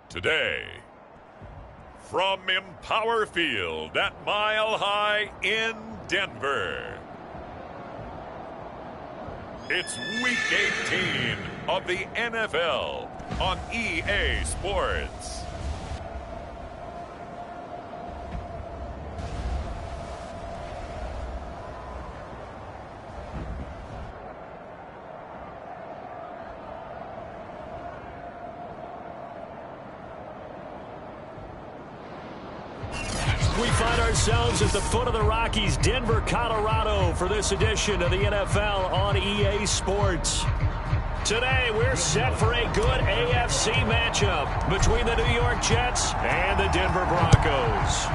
Today, from Empower Field at Mile High in Denver, it's Week 18 of the NFL on EA Sports. We find ourselves at the foot of the Rockies, Denver, Colorado, for this edition of the NFL on EA Sports. Today, we're set for a good AFC matchup between the New York Jets and the Denver Broncos.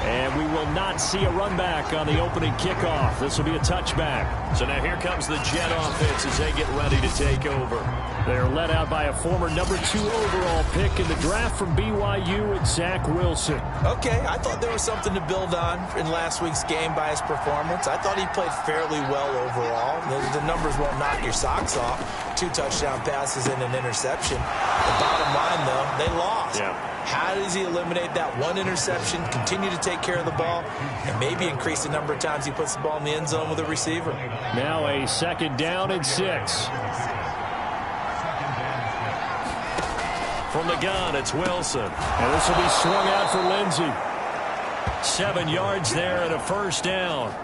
And we will not see a run back on the opening kickoff. This will be a touchback. So now here comes the Jet offense as they get ready to take over. They're led out by a former number 2 overall pick in the draft from BYU, and Zach Wilson. Okay, I thought there was something to build on in last week's game by his performance. I thought he played fairly well overall. The numbers won't knock your socks off. 2 touchdown passes and an interception. The bottom line, though, they lost. Yeah. How does he eliminate that one interception, continue to take care of the ball, and maybe increase the number of times he puts the ball in the end zone with a receiver? Now a 2nd down and 6. From the gun, it's Wilson. And this will be swung out for Lindsey. 7 yards there and a 1st down.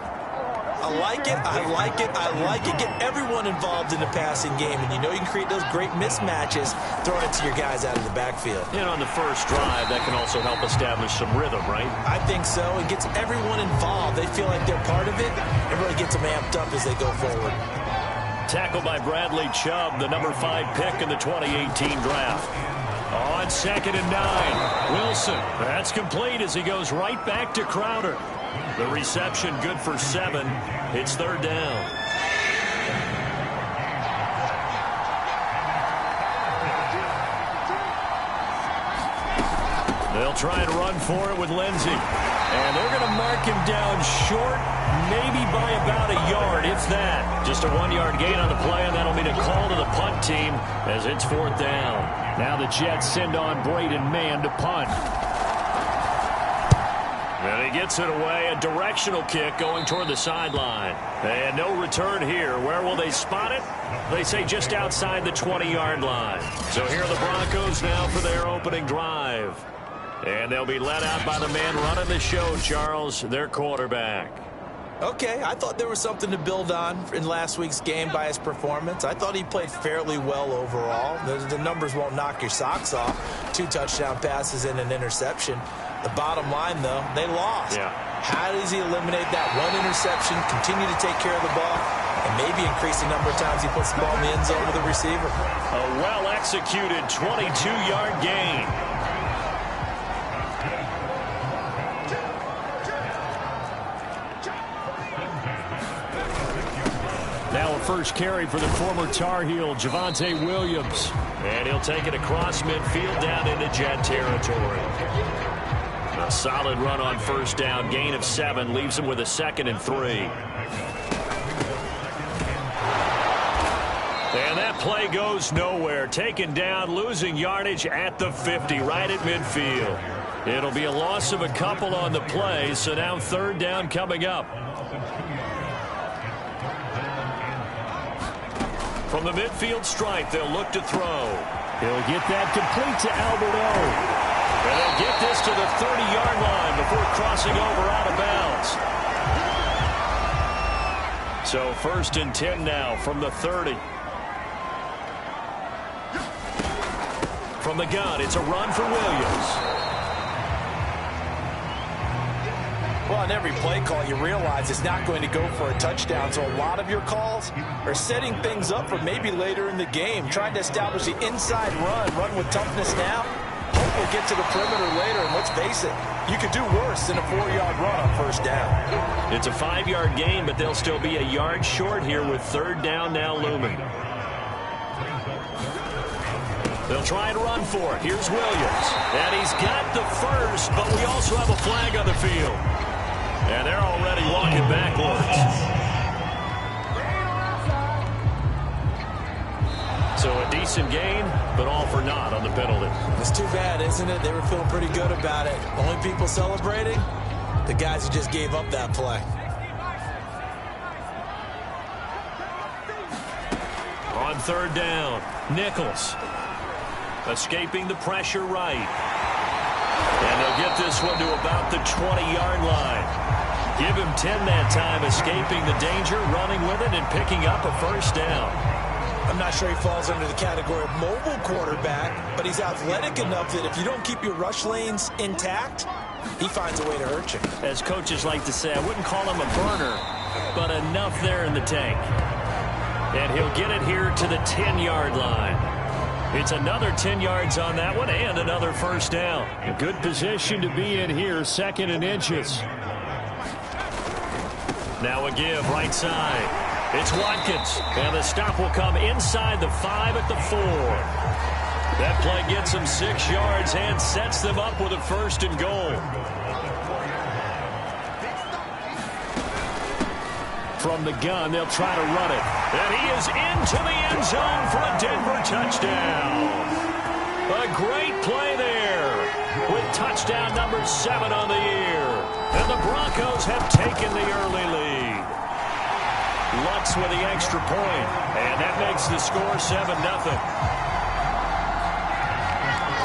I like it. I like it. I like it. Get everyone involved in the passing game. And you know you can create those great mismatches throwing it to your guys out of the backfield. And on the first drive, that can also help establish some rhythm, right? I think so. It gets everyone involved. They feel like they're part of it. It really gets them amped up as they go forward. Tackled by Bradley Chubb, the number 5 pick in the 2018 draft. On 2nd and 9, Wilson. That's complete as he goes right back to Crowder. The reception good for 7. It's 3rd down. They'll try and run for it with Lindsey. And they're going to mark him down short, maybe by about a yard, if that. Just a 1-yard gain on the play, and that'll mean a call to the punt team as it's 4th down. Now the Jets send on Braden Mann to punt. And he gets it away, a directional kick going toward the sideline. And no return here. Where will they spot it? They say just outside the 20-yard line. So here are the Broncos now for their opening drive. And they'll be led out by the man running the show, Charles, their quarterback. Okay, I thought there was something to build on in last week's game by his performance. I thought he played fairly well overall. The numbers won't knock your socks off. 2 touchdown passes and an interception. The bottom line, though, they lost. Yeah. How does he eliminate that one interception, continue to take care of the ball, and maybe increase the number of times he puts the ball in the end zone with a receiver? A well-executed 22-yard gain. Now a first carry for the former Tar Heel, Javonte Williams. And he'll take it across midfield down into Jet territory. A solid run on 1st down, gain of 7, leaves him with a 2nd and 3. And that play goes nowhere. Taken down, losing yardage at the 50, right at midfield. It'll be a loss of a couple on the play, so now 3rd down coming up. From the midfield stripe, they'll look to throw. He'll get that complete to Alberto. And they'll get this to the 30-yard line before crossing over out of bounds. So 1st and 10 now from the 30. From the gun, it's a run for Williams. Well, on every play call, you realize it's not going to go for a touchdown. So a lot of your calls are setting things up for maybe later in the game, trying to establish the inside run with toughness now. Hope we'll get to the perimeter later, and let's face it, you could do worse than a 4-yard run on 1st down. It's a 5-yard gain, but they'll still be a yard short here with 3rd down now looming. They'll try and run for it. Here's Williams. And he's got the 1st, but we also have a flag on the field. And they're already walking backwards. Decent gain, but all for naught on the penalty. It's too bad, isn't it? They were feeling pretty good about it. Only people celebrating, the guys who just gave up that play. On third down, Nichols escaping the pressure right. And they'll get this one to about the 20-yard line. Give him 10 that time, escaping the danger, running with it, and picking up a first down. I'm not sure he falls under the category of mobile quarterback, but he's athletic enough that if you don't keep your rush lanes intact, he finds a way to hurt you. As coaches like to say, I wouldn't call him a burner, but enough there in the tank. And he'll get it here to the 10-yard line. It's another 10 yards on that one and another first down. A good position to be in here, 2nd and inches. Now a give right side. It's Watkins, and the stop will come inside the 5 at the 4. That play gets them 6 yards and sets them up with a 1st and goal. From the gun, they'll try to run it. And he is into the end zone for a Denver touchdown. A great play there with touchdown number 7 on the year. And the Broncos have taken the early lead. Lutz with the extra point, and that makes the score 7-0.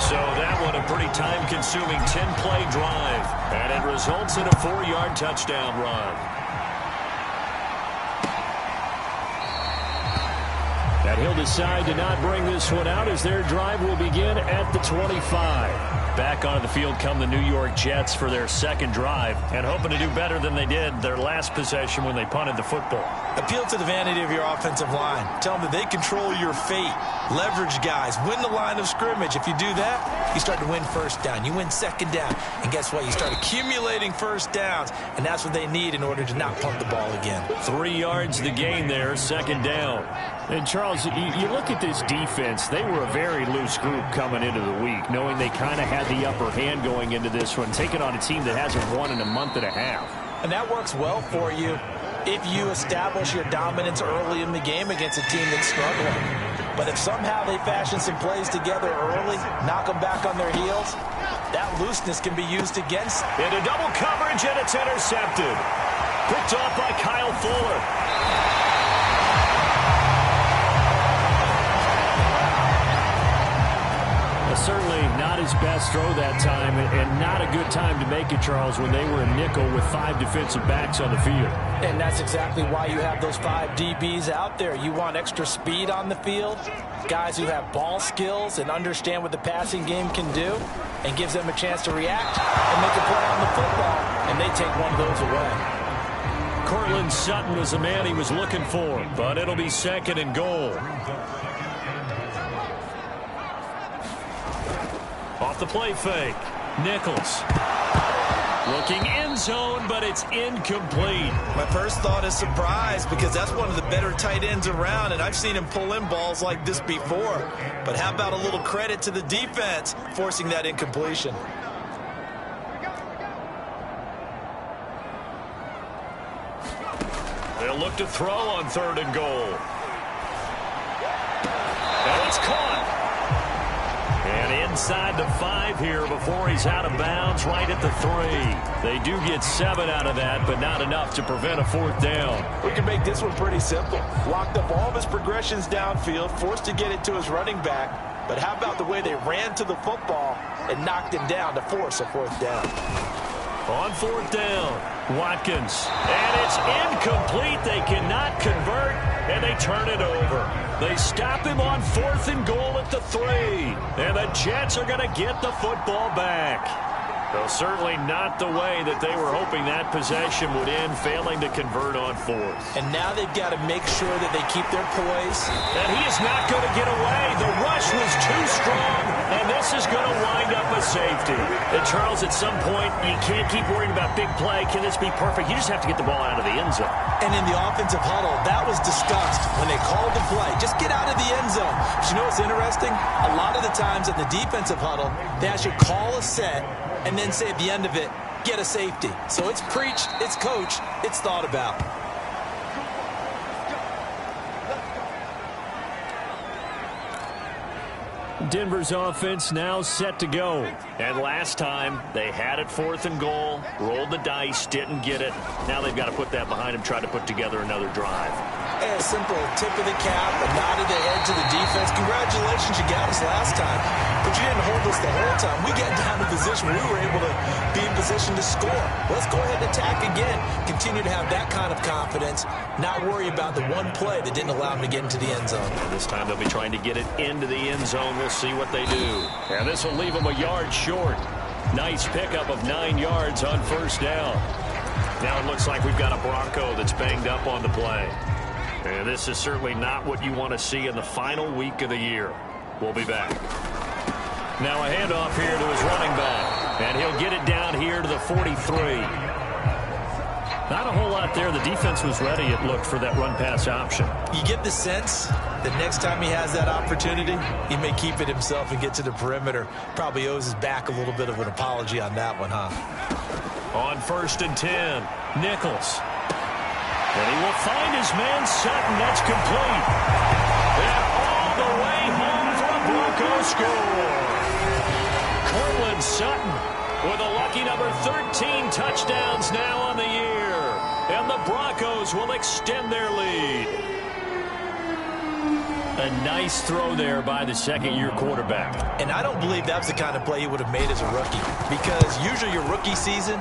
So that one a pretty time-consuming 10-play drive, and it results in a 4-yard touchdown run. And he'll decide to not bring this one out as their drive will begin at the 25. Back onto the field come the New York Jets for their 2nd drive and hoping to do better than they did their last possession when they punted the football. Appeal to the vanity of your offensive line. Tell them that they control your fate. Leverage guys. Win the line of scrimmage. If you do that, you start to win first down. You win 2nd down. And guess what? You start accumulating first downs. And that's what they need in order to not punt the ball again. 3 yards the gain there, 2nd down. And, Charles, you look at this defense. They were a very loose group coming into the week, knowing they kind of had the upper hand going into this one, taking on a team that hasn't won in a month and a half. And that works well for you if you establish your dominance early in the game against a team that's struggling. But if somehow they fashion some plays together early, knock them back on their heels, that looseness can be used against. Into double coverage, and it's intercepted. Picked off by Kyle Fuller. Certainly not his best throw that time, and not a good time to make it, Charles, when they were a nickel with 5 defensive backs on the field. And that's exactly why you have those 5 DBs out there. You want extra speed on the field, guys who have ball skills and understand what the passing game can do, and gives them a chance to react and make a play on the football, and they take one of those away. Cortland Sutton was the man he was looking for, but it'll be 2nd and goal. Off the play fake, Nichols. Looking end zone, but it's incomplete. My first thought is surprise, because that's one of the better tight ends around, and I've seen him pull in balls like this before. But how about a little credit to the defense forcing that incompletion? They'll look to throw on 3rd and goal. And it's caught. And inside the 5 here before he's out of bounds, right at the 3. They do get 7 out of that, but not enough to prevent a 4th down. We can make this one pretty simple. Locked up all of his progressions downfield, forced to get it to his running back. But how about the way they ran to the football and knocked him down to force a 4th down? On 4th down, Watkins. And it's incomplete. They cannot convert, and they turn it over. They stop him on 4th and goal at the 3. And the Jets are going to get the football back. Though certainly not the way that they were hoping that possession would end, failing to convert on 4th. And now they've got to make sure that they keep their poise. And he is not going to get away. The rush was too strong, and this is going to wind up a safety. And Charles, at some point, you can't keep worrying about big play. Can this be perfect? You just have to get the ball out of the end zone. And in the offensive huddle, that was discussed when they called the play. Just get out of the end zone. But you know what's interesting? A lot of the times in the defensive huddle, they actually call a set and then say at the end of it, get a safety. So it's preached, it's coached, it's thought about. Denver's offense now set to go. And last time, they had it 4th and goal, rolled the dice, didn't get it. Now they've got to put that behind them, try to put together another drive. Hey, a simple tip of the cap, a nod of the head to the defense. Congratulations, you got us last time, but you didn't hold us the whole time. We got down to position where we were able to be in position to score. Let's go ahead and attack again. Continue to have that kind of confidence, not worry about the one play that didn't allow them to get into the end zone. And this time they'll be trying to get it into the end zone. We'll see what they do. And this will leave them a yard short. Nice pickup of 9 yards on 1st down. Now it looks like we've got a Bronco that's banged up on the play. And this is certainly not what you want to see in the final week of the year. We'll be back. Now a handoff here to his running back. And he'll get it down here to the 43. Not a whole lot there. The defense was ready, it looked, for that run-pass option. You get the sense that next time he has that opportunity, he may keep it himself and get to the perimeter. Probably owes his back a little bit of an apology on that one, huh? On 1st and 10, Nichols. And he will find his man Sutton. That's complete. And all the way home for a Bronco score. Cortland Sutton with a lucky number 13 touchdowns now on the year. And the Broncos will extend their lead. A nice throw there by the second-year quarterback. And I don't believe that was the kind of play he would have made as a rookie, because usually your rookie season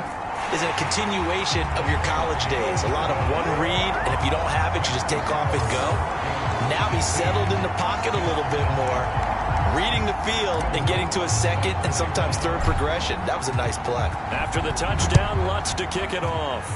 is a continuation of your college days. A lot of one read, and if you don't have it, you just take off and go. Now he's settled in the pocket a little bit more, reading the field and getting to a second and sometimes third progression. That was a nice play. After the touchdown, Lutz to kick it off.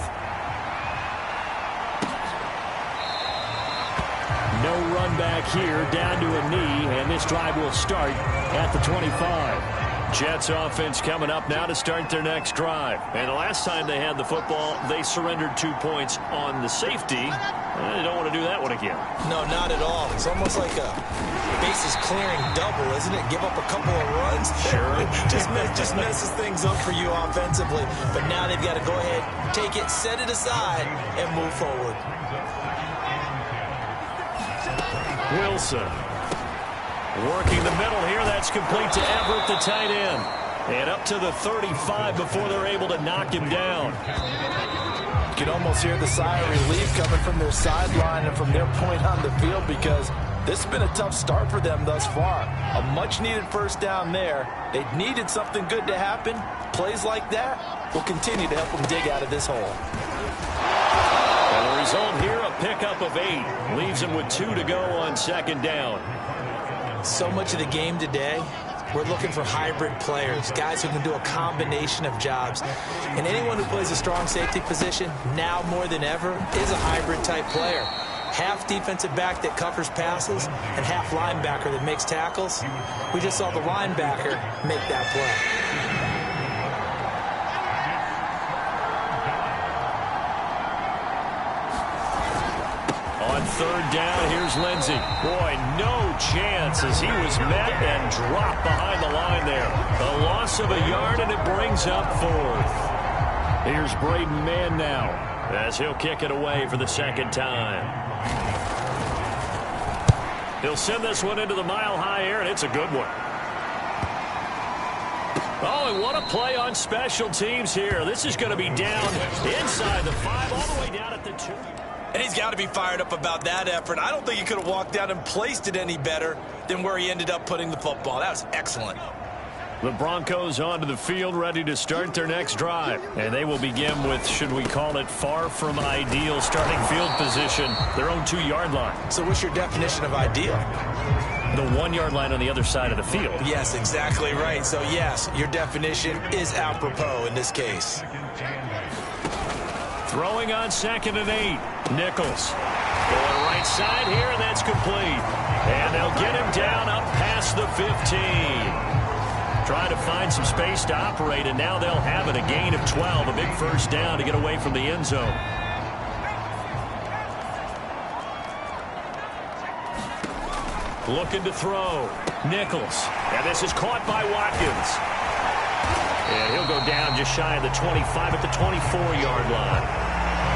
No run back here, down to a knee, and this drive will start at the 25. Jets offense coming up now to start their next drive. And the last time they had the football, they surrendered 2 points on the safety. They don't want to do that one again. No, not at all. It's almost like a bases clearing double, isn't it? Give up a couple of runs. Sure. just messes things up for you offensively. But now they've got to go ahead, take it, set it aside, and move forward. Wilson working the middle here. That's complete to Everett, the tight end. And up to the 35 before they're able to knock him down. You can almost hear the sigh of relief coming from their sideline and from their point on the field, because this has been a tough start for them thus far. A much-needed 1st down there. They needed something good to happen. Plays like that will continue to help them dig out of this hole. And the result here, a pickup of 8. Leaves them with 2 to go on 2nd down. So much of the game today, we're looking for hybrid players, guys who can do a combination of jobs. And anyone who plays a strong safety position, now more than ever, is a hybrid-type player. Half defensive back that covers passes and half linebacker that makes tackles. We just saw the linebacker make that play. On 3rd down, here's Lindsey. Boy, no chance as he was met and dropped behind the line there. A loss of a yard, and it brings up 4th. Here's Braden Mann now as he'll kick it away for the 2nd time. He'll send this one into the mile-high air, and it's a good one. Oh, and what a play on special teams here. This is going to be down inside the 5, all the way down at the 2. And he's got to be fired up about that effort. I don't think he could have walked down and placed it any better than where he ended up putting the football. That was excellent. The Broncos onto the field, ready to start their next drive. And they will begin with, should we call it, far from ideal starting field position, their own 2-yard line. So what's your definition of ideal? The 1-yard line on the other side of the field. Yes, exactly right. So, yes, your definition is apropos in this case. Throwing on 2nd and 8. Nichols going right side here, and that's complete. And they'll get him down up past the 15. Trying to find some space to operate, and now they'll have it. A gain of 12, a big 1st down to get away from the end zone. Looking to throw. Nichols. And this is caught by Watkins. And he'll go down just shy of the 25 at the 24-yard line.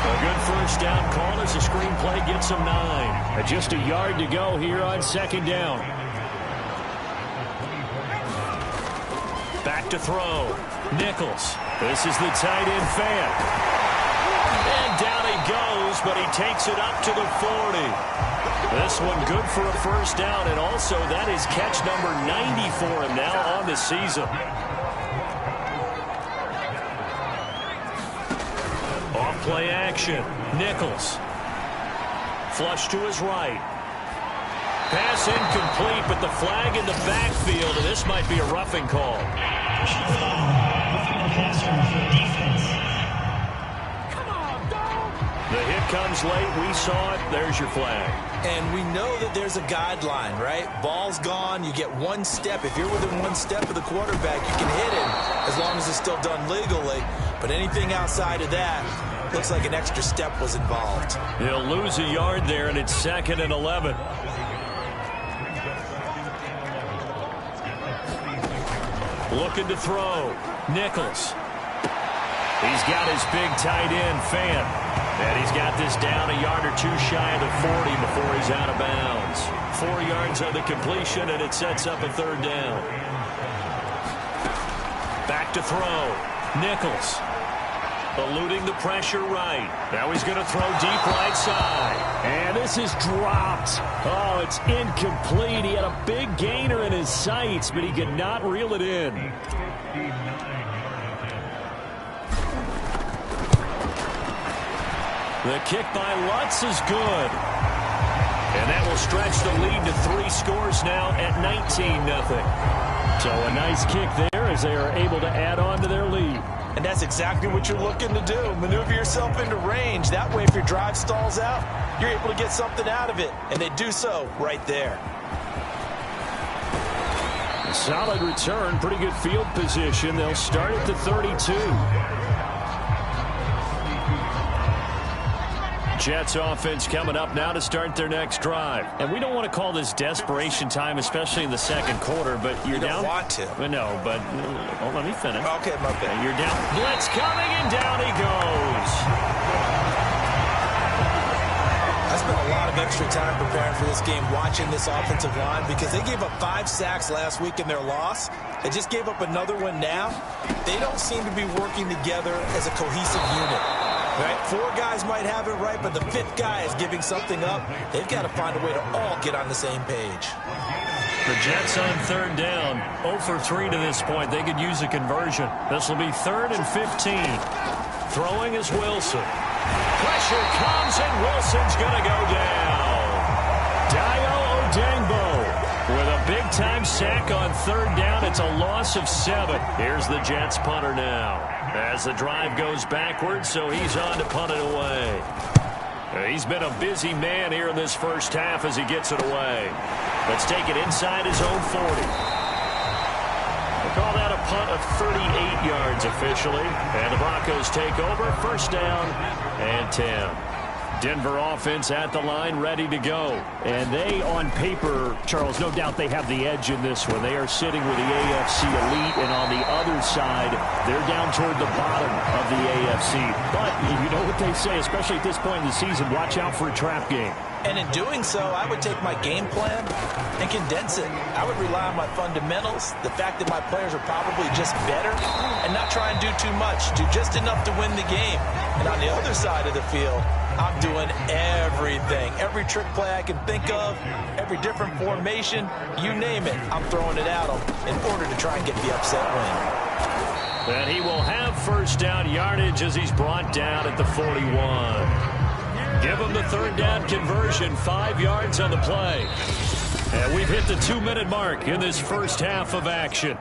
A good 1st down call as the screenplay gets him 9. Just a yard to go here on 2nd down. Back to throw. Nichols. This is the tight end fan. And down he goes, but he takes it up to the 40. This one good for a first down, and also that is catch number 90 for him now on the season. Off play action. Nichols. Flush to his right. Pass incomplete, but the flag in the backfield, and this might be a roughing call. The hit comes late. We saw it. There's your flag. And we know that there's a guideline, right? Ball's gone. You get one step. If you're within one step of the quarterback, you can hit him as long as it's still done legally. But anything outside of that, looks like an extra step was involved. He'll lose a yard there, and it's 2nd and 11. Looking to throw. Nichols. He's got his big tight end, Fan. And he's got this down a yard or two shy of the 40 before he's out of bounds. 4 yards on the completion, and it sets up a 3rd down. Back to throw. Nichols. Eluding the pressure right. Now he's going to throw deep right side. And this is dropped. Oh, it's incomplete. He had a big gainer in his sights, but he could not reel it in. The kick by Lutz is good. And that will stretch the lead to 3 scores now at 19-0. So a nice kick there as they are able to add on to their lead. And that's exactly what you're looking to do. Maneuver yourself into range. That way, if your drive stalls out, you're able to get something out of it. And they do so right there. Solid return. Pretty good field position. They'll start at the 32. Jets offense coming up now to start their next drive. And we don't want to call this desperation time, especially in the second quarter, but you're down. You don't want to. No, but let me finish. Okay, my bad. You're down. Blitz coming, and down he goes. I spent a lot of extra time preparing for this game, watching this offensive line, because they gave up 5 sacks last week in their loss. They just gave up another one now. They don't seem to be working together as a cohesive unit. Right? 4 guys might have it right, but the 5th guy is giving something up. They've got to find a way to all get on the same page. The Jets on 3rd down. 0 for 3 to this point. They could use a conversion. This will be 3rd and 15. Throwing is Wilson. Pressure comes, and Wilson's going to go down. Dio Odengbo with a big-time sack on 3rd down. It's a loss of 7. Here's the Jets punter now. As the drive goes backwards, so he's on to punt it away. He's been a busy man here in this first half as he gets it away. Let's take it inside his own 40. We'll call that a punt of 38 yards officially. And the Broncos take over. 1st down and 10. Denver offense at the line, ready to go. And they, on paper, Charles, no doubt they have the edge in this one. They are sitting with the AFC elite, and on the other side, they're down toward the bottom of the AFC. But you know what they say, especially at this point in the season, watch out for a trap game. And in doing so, I would take my game plan and condense it. I would rely on my fundamentals, the fact that my players are probably just better, and not try and do too much, do just enough to win the game. And on the other side of the field, I'm doing everything. Every trick play I can think of, every different formation, you name it, I'm throwing it at them in order to try and get the upset win. And he will have 1st down yardage as he's brought down at the 41. Give him the 3rd down conversion, 5 yards on the play. And we've hit the 2-minute mark in this first half of action.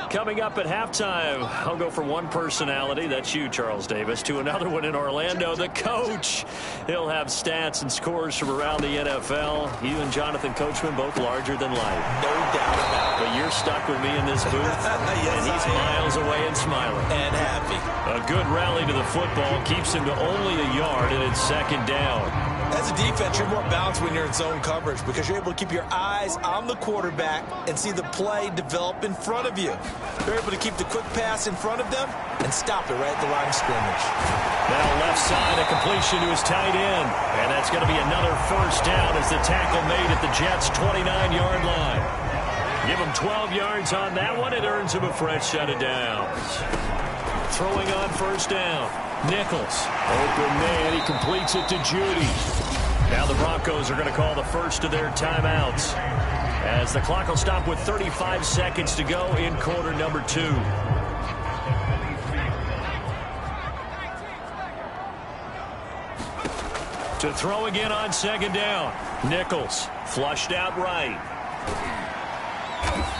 Coming up at halftime, I'll go from one personality, that's you, Charles Davis, to another one in Orlando, the coach. He'll have stats and scores from around the NFL. You and Jonathan Coachman, both larger than life. No doubt about it. But you're stuck with me in this booth, yes, and he's miles away and smiling. And happy. A good rally to the football keeps him to only a yard, and it's 2nd down. As a defense, you're more balanced when you're in zone coverage because you're able to keep your eyes on the quarterback and see the play develop in front of you. You're able to keep the quick pass in front of them and stop it right at the line of scrimmage. Now left side, a completion to his tight end. And that's going to be another first down as the tackle made at the Jets' 29-yard line. Give him 12 yards on that one. It earns him a fresh set of downs. Throwing on first down. Nichols. Open man. He completes it to Judy. Now the Broncos are going to call the first of their timeouts as the clock will stop with 35 seconds to go in quarter number 2. To throw again on second down. Nichols flushed out right.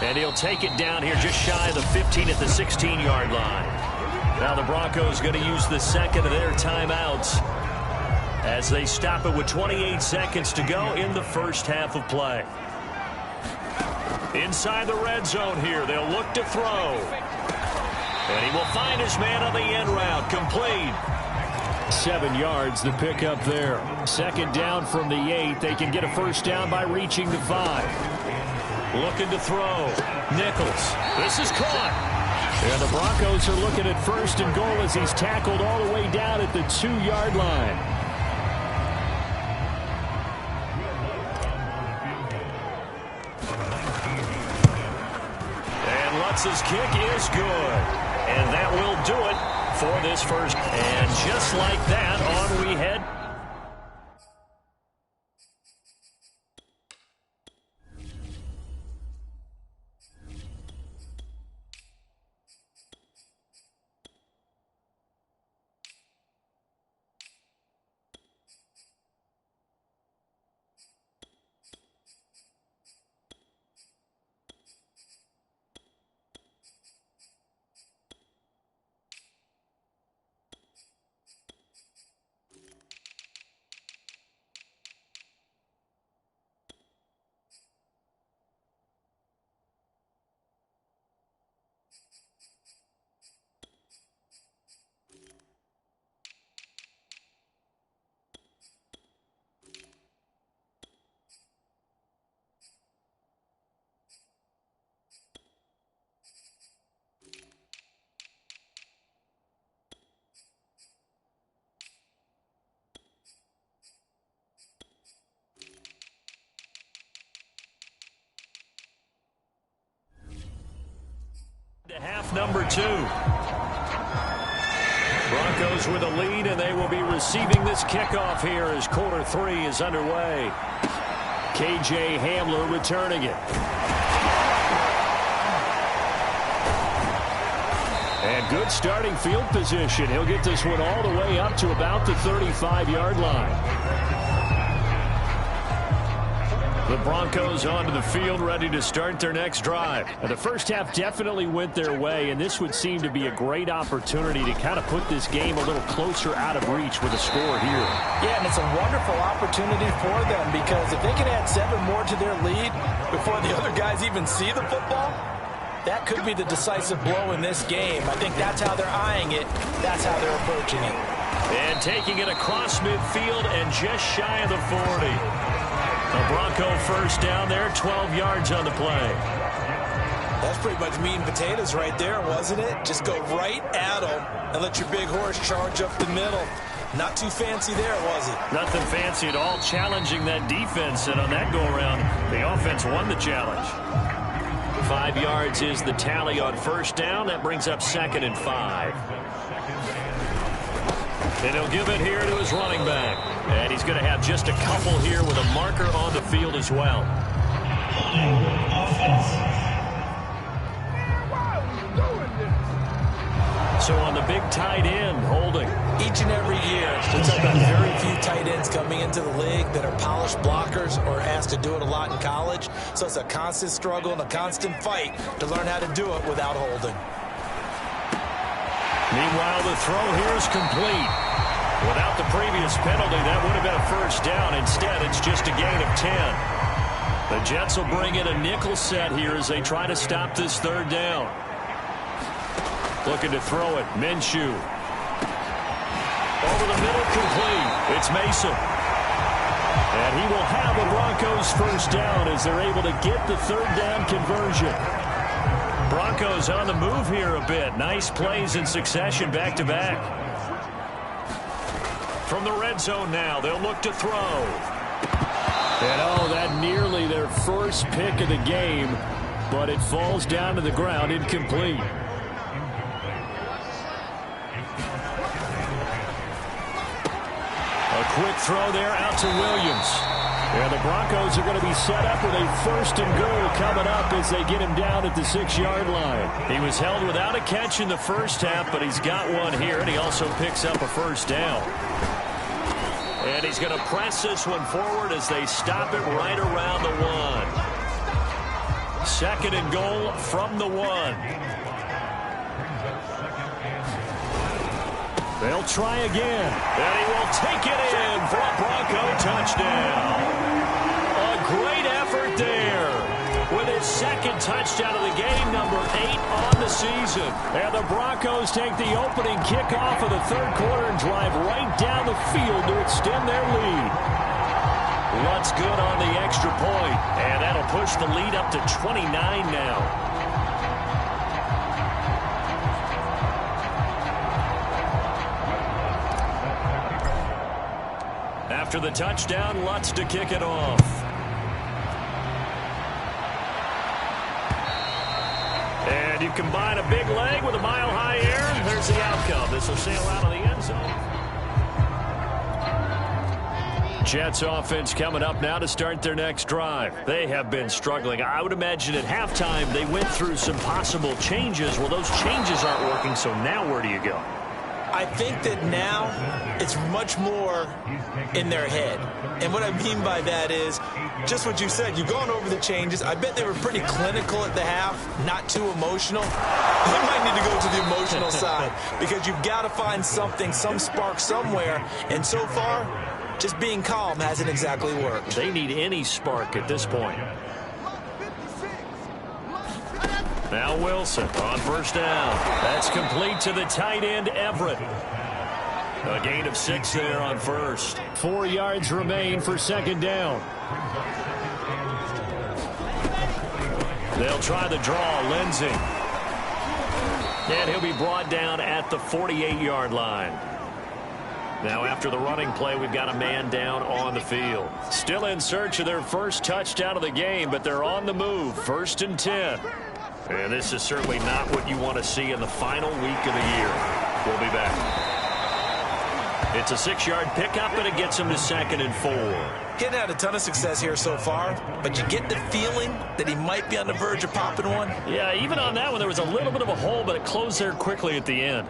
And he'll take it down here just shy of the 15 at the 16-yard line. Now the Broncos going to use the second of their timeouts as they stop it with 28 seconds to go in the first half of play. Inside the red zone here, they'll look to throw. And he will find his man on the end route, complete. 7 yards, the pickup there. Second down from the 8. They can get a first down by reaching the 5. Looking to throw. Nichols. This is caught. And the Broncos are looking at first and goal as he's tackled all the way down at the 2-yard line. And Lutz's kick is good. And that will do it for this first. And just like that, on we head. To half number 2. Broncos with a lead, and they will be receiving this kickoff here as quarter 3 is underway. KJ Hamler returning it. And good starting field position. He'll get this one all the way up to about the 35-yard line. The Broncos onto the field, ready to start their next drive. The first half definitely went their way, and this would seem to be a great opportunity to kind of put this game a little closer out of reach with a score here. Yeah, and it's a wonderful opportunity for them because if they can add 7 more to their lead before the other guys even see the football, that could be the decisive blow in this game. I think that's how they're eyeing it. That's how they're approaching it. And taking it across midfield and just shy of the 40. A Bronco first down there, 12 yards on the play. That's pretty much meat and potatoes right there, wasn't it? Just go right at them and let your big horse charge up the middle. Not too fancy there, was it? Nothing fancy at all, challenging that defense. And on that go-around, the offense won the challenge. 5 yards is the tally on first down. That brings up 2nd and 5. And he'll give it here to his running back. And he's going to have just a couple here with a marker on the field as well. So on the big tight end, holding. Each and every year, we talk about very few tight ends coming into the league that are polished blockers or asked to do it a lot in college. So it's a constant struggle and a constant fight to learn how to do it without holding. Meanwhile, the throw here is complete. Without the previous penalty, that would have been a first down. Instead, it's just a gain of 10. The Jets will bring in a nickel set here as they try to stop this third down. Looking to throw it. Minshew. Over the middle, complete. It's Mason. And he will have a Broncos first down as they're able to get the third down conversion. Broncos on the move here a bit. Nice plays in succession back-to-back. From the red zone now, they'll look to throw. And that nearly their first pick of the game, but it falls down to the ground incomplete. A quick throw there out to Williams. And the Broncos are going to be set up with a first and goal coming up as they get him down at the 6-yard line. He was held without a catch in the first half, but he's got one here, and he also picks up a first down. And he's going to press this one forward as they stop it right around the 1. Second and goal from the 1. They'll try again. And he will take it in for a Bronco touchdown. A great effort there with his second touchdown of the game, number 8 on the season. And the Broncos take the opening kickoff of the third quarter and drive right down the field to extend their lead. Lutz good on the extra point, and that'll push the lead up to 29 now. After the touchdown, Lutz to kick it off. And you combine a big leg with a mile-high air, and there's the outcome. This will sail out of the end zone. Jets offense coming up now to start their next drive. They have been struggling. I would imagine at halftime they went through some possible changes. Well, those changes aren't working, so now where do you go? I think that now it's much more in their head. And what I mean by that is just what you said. You've gone over the changes. I bet they were pretty clinical at the half, not too emotional. You might need to go to the emotional side because you've got to find something, some spark somewhere. And so far, just being calm hasn't exactly worked. They need any spark at this point. Now Wilson on first down. That's complete to the tight end, Everett. A gain of 6 there on first. 4 yards remain for second down. They'll try the draw, Lindsey. And he'll be brought down at the 48-yard line. Now after the running play, we've got a man down on the field. Still in search of their first touchdown of the game, but they're on the move. 1st and 10. And this is certainly not what you want to see in the final week of the year. We'll be back. It's a 6-yard pickup, and it gets him to 2nd and 4. Getting had a ton of success here so far, but you get the feeling that he might be on the verge of popping one. Yeah, even on that one, there was a little bit of a hole, but it closed there quickly at the end.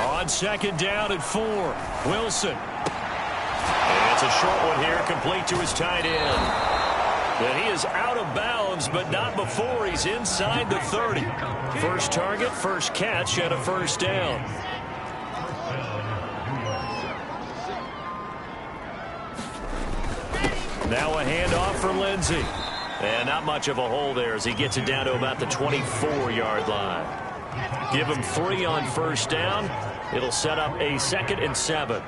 On 2nd down and 4, Wilson. And it's a short one here, complete to his tight end. And he is out of bounds, but not before he's inside the 30. First target, first catch, and a first down. Now a handoff for Lindsey. And not much of a hole there as he gets it down to about the 24-yard line. Give him 3 on first down. It'll set up a 2nd and 7.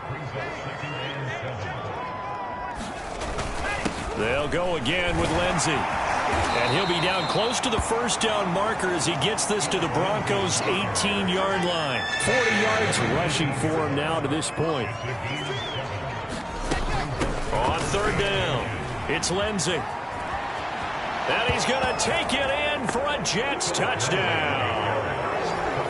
They'll go again with Lindsey. And he'll be down close to the first down marker as he gets this to the Broncos' 18-yard line. 40 yards rushing for him now to this point. On 3rd down, it's Lindsey. And he's going to take it in for a Jets touchdown.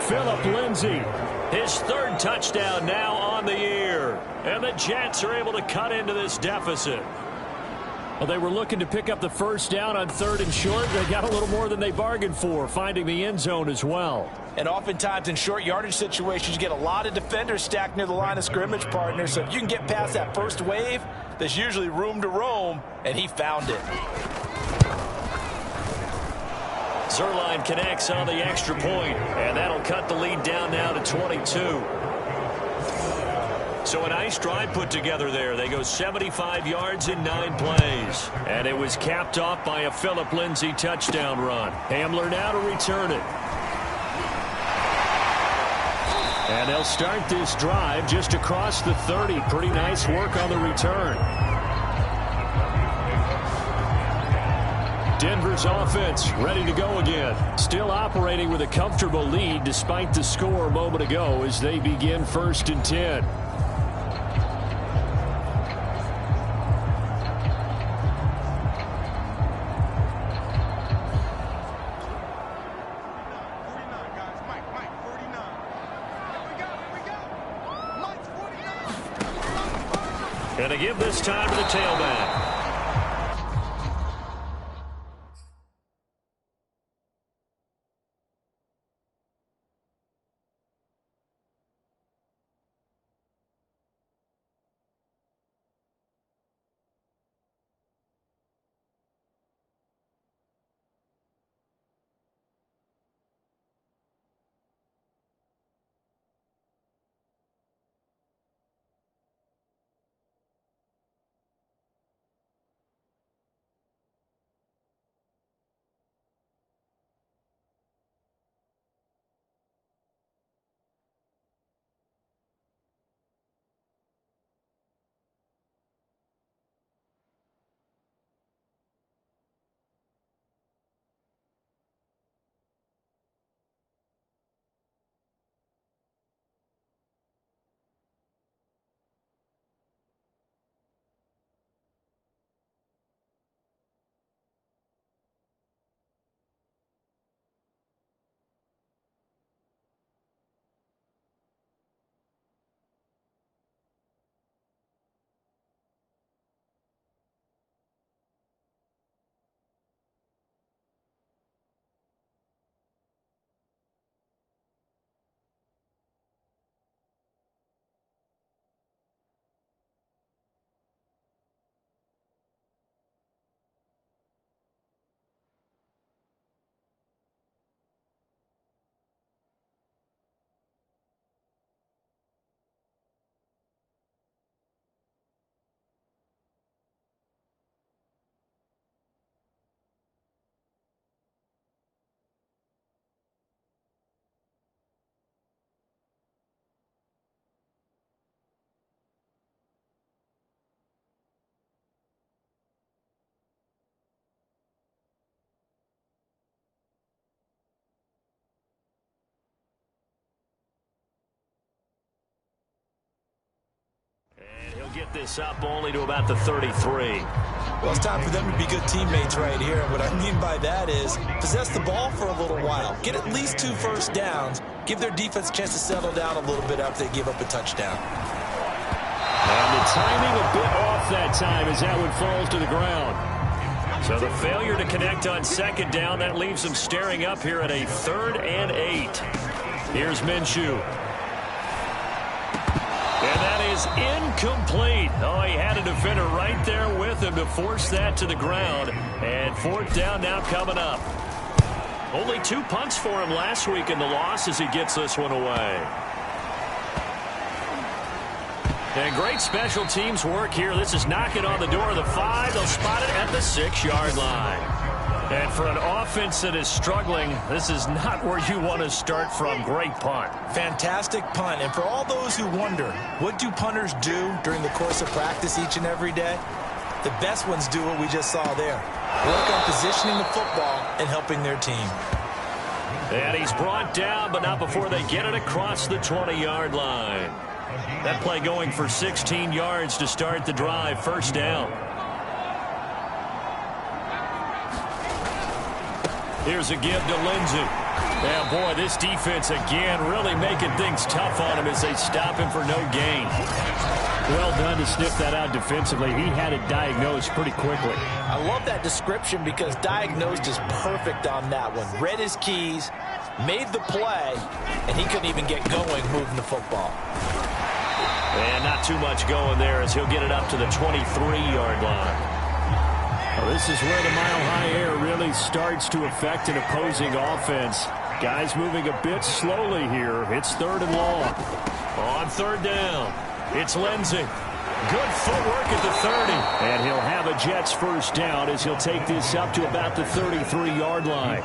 Phillip Lindsay, his 3rd touchdown now on the year. And the Jets are able to cut into this deficit. Well, they were looking to pick up the first down on 3rd and short. They got a little more than they bargained for, finding the end zone as well. And oftentimes in short yardage situations, you get a lot of defenders stacked near the line of scrimmage, partner. So if you can get past that first wave, there's usually room to roam, and he found it. Zerline connects on the extra point, and that'll cut the lead down now to 22. So a nice drive put together there. They go 75 yards in 9 plays. And it was capped off by a Phillip Lindsay touchdown run. Hamler now to return it. And they'll start this drive just across the 30. Pretty nice work on the return. Denver's offense ready to go again. Still operating with a comfortable lead despite the score a moment ago as they begin 1st and 10. And to give this time to the tailback. Get this up only to about the 33. Well, it's time for them to be good teammates right here. What I mean by that is possess the ball for a little while. Get at least 2 first downs. Give their defense a chance to settle down a little bit after they give up a touchdown. And the timing a bit off that time as that one falls to the ground. So the failure to connect on 2nd down, that leaves them staring up here at a 3rd and 8. Here's Minshew. And that is incomplete. Oh, he had a defender right there with him to force that to the ground. And 4th down now coming up. Only 2 punts for him last week in the loss as he gets this one away. And great special teams work here. This is knocking on the door of the 5. They'll spot it at the 6-yard line. And for an offense that is struggling, this is not where you want to start from. Great punt. Fantastic punt. And for all those who wonder, what do punters do during the course of practice each and every day? The best ones do what we just saw there. Work on positioning the football and helping their team. And he's brought down, but not before they get it across the 20-yard line. That play going for 16 yards to start the drive. 1st down. Here's a give to Lindsey. Yeah, boy, this defense again really making things tough on him as they stop him for no gain. Well done to sniff that out defensively. He had it diagnosed pretty quickly. I love that description because diagnosed is perfect on that one. Read his keys, made the play, and he couldn't even get going moving the football. And not too much going there as he'll get it up to the 23-yard line. Well, this is where the mile-high air really starts to affect an opposing offense. Guys moving a bit slowly here. It's 3rd and long. On 3rd down, it's Lindsey. Good footwork at the 30. And he'll have a Jets 1st down as he'll take this up to about the 33-yard line.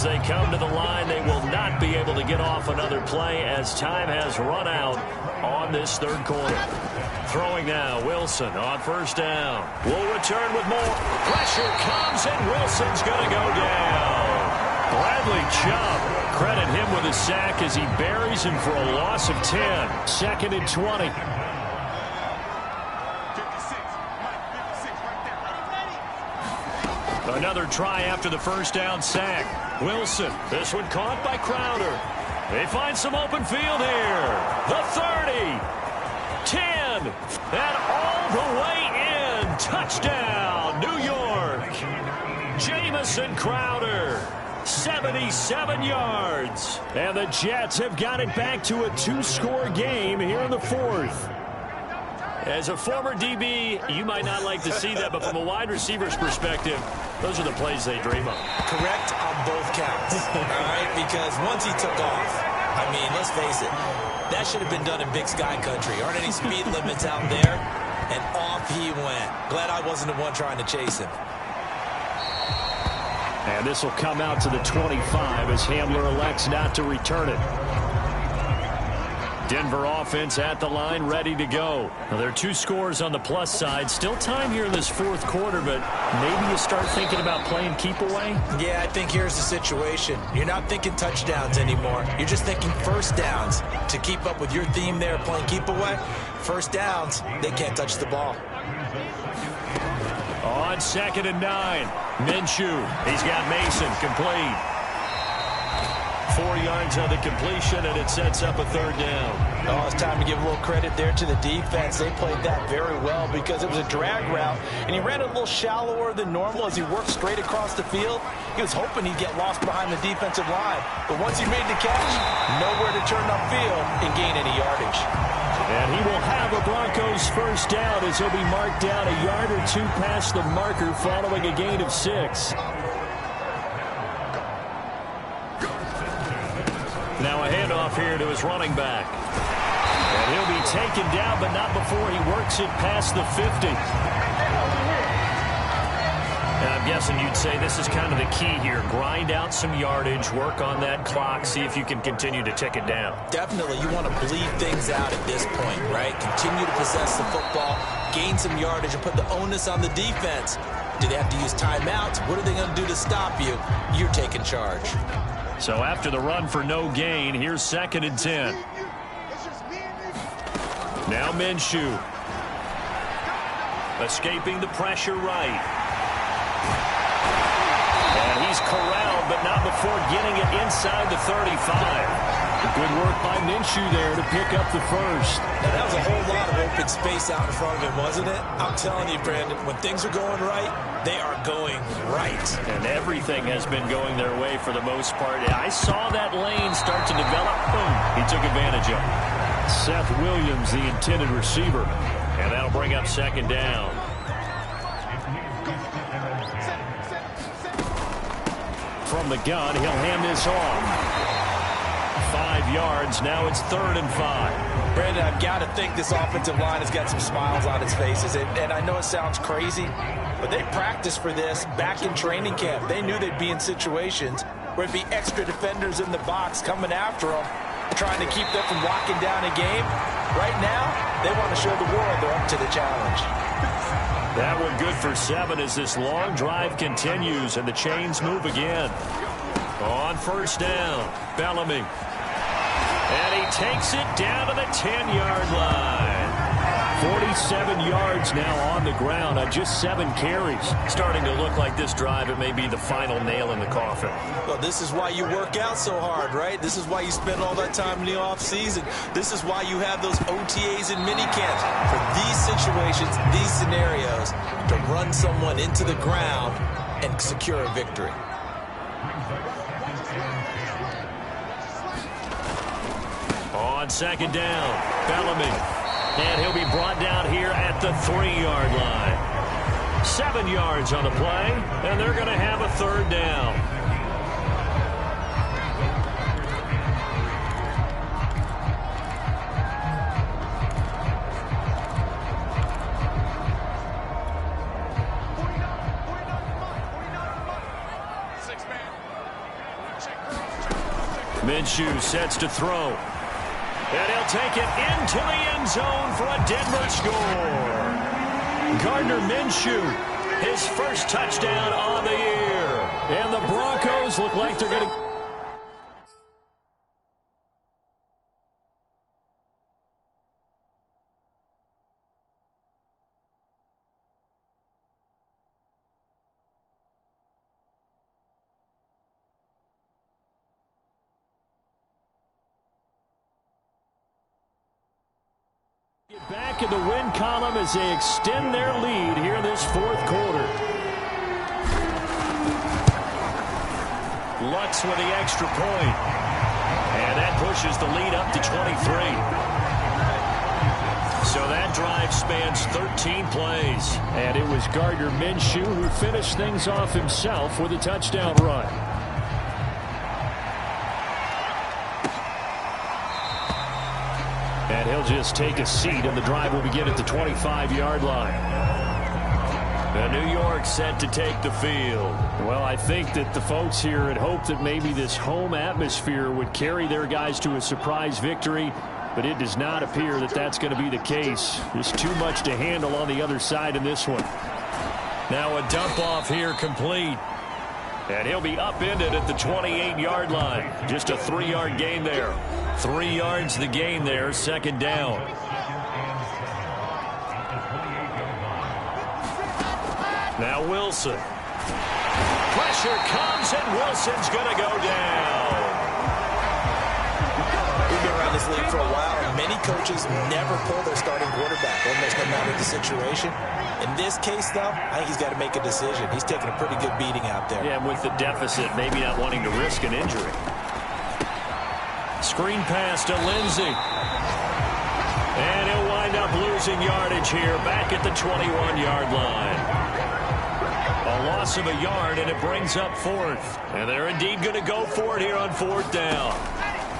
As they come to the line, they will not be able to get off another play as time has run out on this third quarter. Throwing now, Wilson on first down. Will return with more. Pressure comes, and Wilson's going to go down. Bradley Chubb, credit him with a sack as he buries him for a loss of 10. 2nd and 20. Another try after the first down sack. Wilson, this one caught by Crowder. They find some open field here. The 30, 10, and all the way in. Touchdown, New York. Jamison Crowder, 77 yards. And the Jets have got it back to a 2-score game here in the fourth. As a former DB, you might not like to see that, but from a wide receiver's perspective, those are the plays they dream of. Correct on both counts, all right? Because once he took off, I mean, let's face it, that should have been done in Big Sky country. Aren't any speed limits out there? And off he went. Glad I wasn't the one trying to chase him. And this will come out to the 25 as Hamler elects not to return it. Denver offense at the line, ready to go. Now, there are 2 scores on the plus side. Still time here in this fourth quarter, but maybe you start thinking about playing keep away? Yeah, I think here's the situation. You're not thinking touchdowns anymore. You're just thinking first downs. To keep up with your theme there, playing keep away, first downs, they can't touch the ball. On 2nd and 9, Minshew. He's got Mason complete. 4 yards on the completion, and it sets up a third down. Oh, it's time to give a little credit there to the defense. They played that very well because it was a drag route, and he ran a little shallower than normal as he worked straight across the field. He was hoping he'd get lost behind the defensive line, but once he made the catch, nowhere to turn upfield and gain any yardage. And he will have a Broncos first down as he'll be marked down a yard or 2 past the marker following a gain of 6. Now a handoff here to his running back. And he'll be taken down, but not before he works it past the 50. And I'm guessing you'd say this is kind of the key here. Grind out some yardage, work on that clock, see if you can continue to tick it down. Definitely, you want to bleed things out at this point, right? Continue to possess the football, gain some yardage, and put the onus on the defense. Do they have to use timeouts? What are they going to do to stop you? You're taking charge. So after the run for no gain, here's 2nd and 10. Now Minshew. Escaping the pressure right. And he's corralled, but not before getting it inside the 35. Good work by Minshew there to pick up the first. Now, that was a whole lot of open space out in front of him, wasn't it? I'm telling you, Brandon, when things are going right, they are going right. And everything has been going their way for the most part. I saw that lane start to develop. Boom. He took advantage of it. Seth Williams, the intended receiver. And that'll bring up 2nd down. From the gun, he'll hand this off. 5 yards. Now it's 3rd and 5. Brandon, I've got to think this offensive line has got some smiles on its faces. And I know it sounds crazy, but they practiced for this back in training camp. They knew they'd be in situations where it'd be extra defenders in the box coming after them, trying to keep them from locking down a game. Right now, they want to show the world they're up to the challenge. That one good for 7 as this long drive continues and the chains move again. On first down, Bellamy. And he takes it down to the 10-yard line. 47 yards now on the ground on just 7 carries. Starting to look like this drive, it may be the final nail in the coffin. Well, this is why you work out so hard, right? This is why you spend all that time in the offseason. This is why you have those OTAs and minicamps. For these situations, these scenarios, to run someone into the ground and secure a victory. On 2nd down, Bellamy. And he'll be brought down here at the 3-yard line. 7 yards on the play, and they're going to have a 3rd down. Minshew sets to throw. And he'll take it into the end zone for a Denver score. Gardner Minshew, his first touchdown on the year. And the Broncos look like they're going to... get back in the win column as they extend their lead here in this fourth quarter. Lutz with the extra point. And that pushes the lead up to 23. So that drive spans 13 plays. And it was Gardner Minshew who finished things off himself with a touchdown run. And he'll just take a seat, and the drive will begin at the 25-yard line. And New York set to take the field. Well, I think that the folks here had hoped that maybe this home atmosphere would carry their guys to a surprise victory, but it does not appear that that's going to be the case. There's too much to handle on the other side in this one. Now a dump off here complete. And he'll be upended at the 28-yard line. Just a 3-yard gain there. 3 yards the gain there, second down. Now Wilson. Pressure comes, and Wilson's going to go down. We've been around this league for a while, and many coaches never pull their starting quarterback, almost no matter the situation. In this case, though, I think he's got to make a decision. He's taking a pretty good beating out there. Yeah, with the deficit, maybe not wanting to risk an injury. Screen pass to Lindsey. And he'll wind up losing yardage here back at the 21-yard line. A loss of a yard, and it brings up fourth. And they're indeed going to go for it here on fourth down.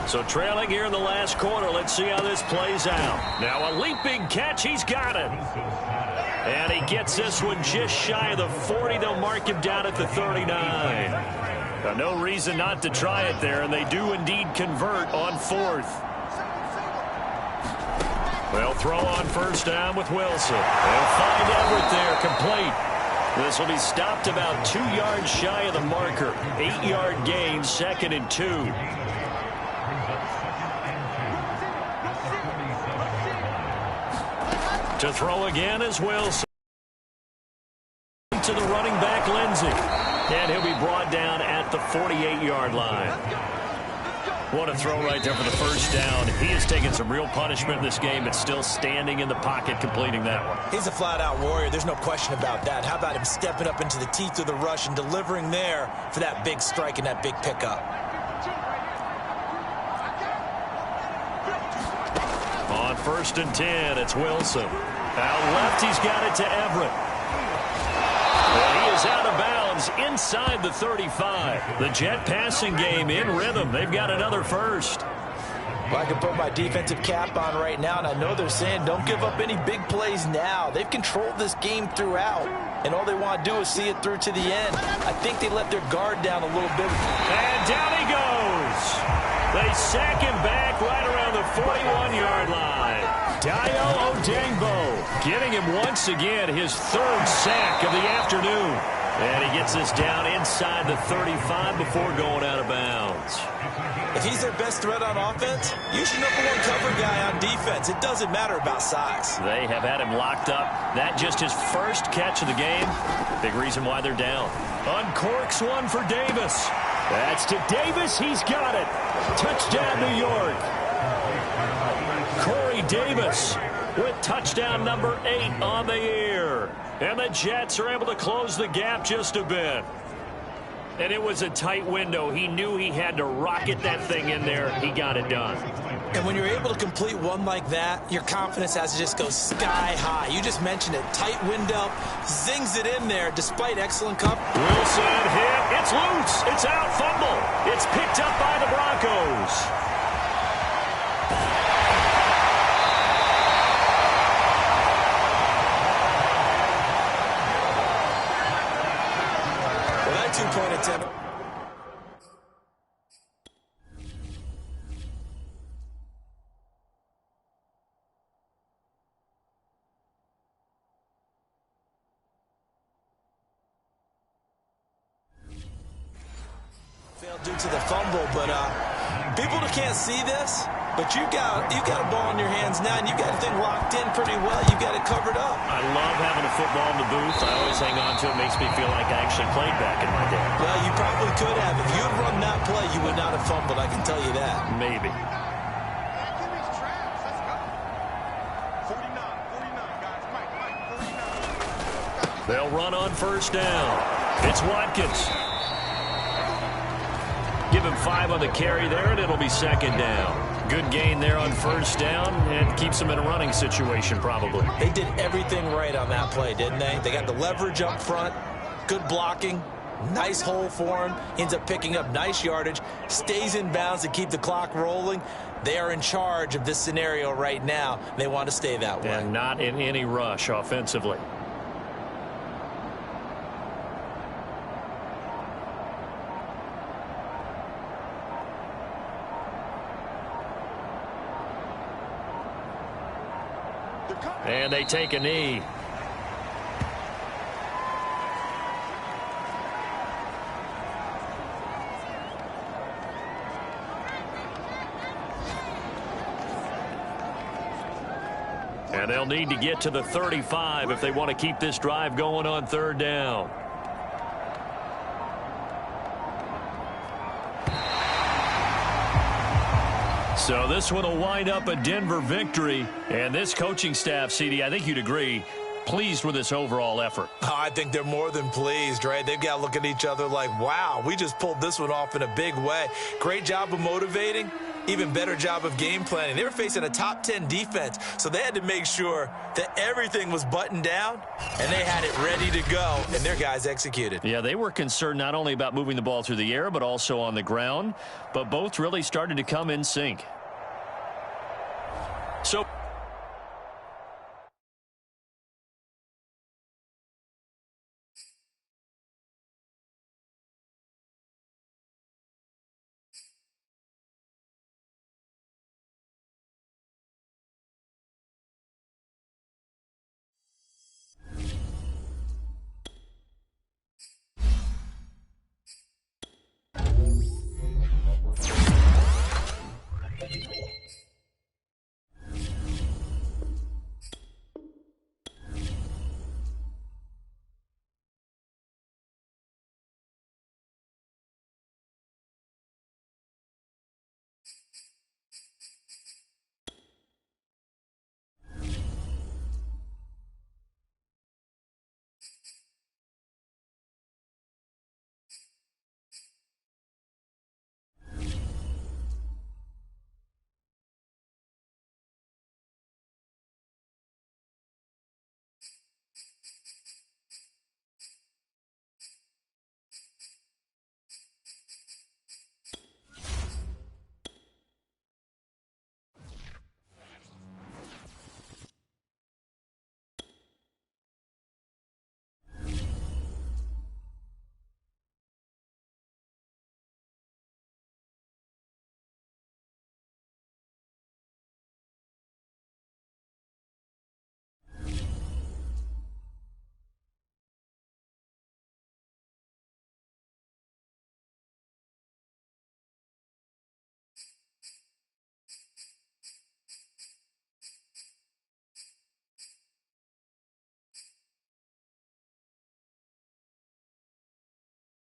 So trailing here in the last quarter. Let's see how this plays out. Now a leaping catch. He's got it. And he gets this one just shy of the 40. They'll mark him down at the 39. Now, no reason not to try it there, and they do indeed convert on fourth. They'll throw on first down with Wilson. They'll find Everett there, complete. This will be stopped about 2 yards shy of the marker. 8-yard gain, second and 2. To throw again is Wilson. To the running back, Lindsey. And he'll be brought down at the 48-yard line. What a throw right there for the first down. He has taken some real punishment in this game, but still standing in the pocket, completing that one. He's a flat-out warrior. There's no question about that. How about him stepping up into the teeth of the rush and delivering there for that big strike and that big pickup? On first and 10, it's Wilson. Out left, he's got it to Everett. And he is out of bounds inside the 35. The Jet passing game in rhythm. They've got another first. Well, I can put my defensive cap on right now, and I know they're saying don't give up any big plays now. They've controlled this game throughout, and all they want to do is see it through to the end. I think they let their guard down a little bit. And down he goes. They sack him back right around the 41-yard line. Dayo Odeyingbo getting him once again his third sack of the afternoon. And he gets this down inside the 35 before going out of bounds. If he's their best threat on offense, use your #1 cover guy on defense. It doesn't matter about size. They have had him locked up. That just his first catch of the game. Big reason why they're down. Uncorks one for Davis. That's to Davis. He's got it. Touchdown, New York. Corey Davis with touchdown number 8 on the year. And the Jets are able to close the gap just a bit. And it was a tight window. He knew he had to rocket that thing in there. He got it done. And when you're able to complete one like that, your confidence has to just go sky high. You just mentioned it. Tight window, zings it in there despite excellent coverage. Wilson hit. It's loose. It's out. Fumble. It's picked up by the Broncos. Well, that two-point attempt. to the fumble, but people that can't see this, but you got a ball in your hands now, and you got the thing locked in pretty well. You got it covered up. I love having a football in the booth. I always hang on to it. Makes me feel like I actually played back in my day. Well, you probably could have. If you had run that play, you would not have fumbled. I can tell you that. Maybe. They'll run on first down. It's Watkins. Give him 5 on the carry there, and it'll be second down. Good gain there on first down, and keeps them in a running situation probably. They did everything right on that play, didn't they? They got the leverage up front, good blocking, nice hole for him. Ends up picking up nice yardage, stays in bounds to keep the clock rolling. They are in charge of this scenario right now. They want to stay that way. And not in any rush offensively. And they take a knee. And they'll need to get to the 35 if they want to keep this drive going on third down. So this one will wind up a Denver victory. And this coaching staff, CD, I think you'd agree, pleased with this overall effort. Oh, I think they're more than pleased, right? They've got to look at each other like, wow, we just pulled this one off in a big way. Great job of motivating. Even better job of game planning. They were facing a top 10 defense, so they had to make sure that everything was buttoned down, and they had it ready to go, and their guys executed. Yeah, they were concerned not only about moving the ball through the air, but also on the ground, but both really started to come in sync.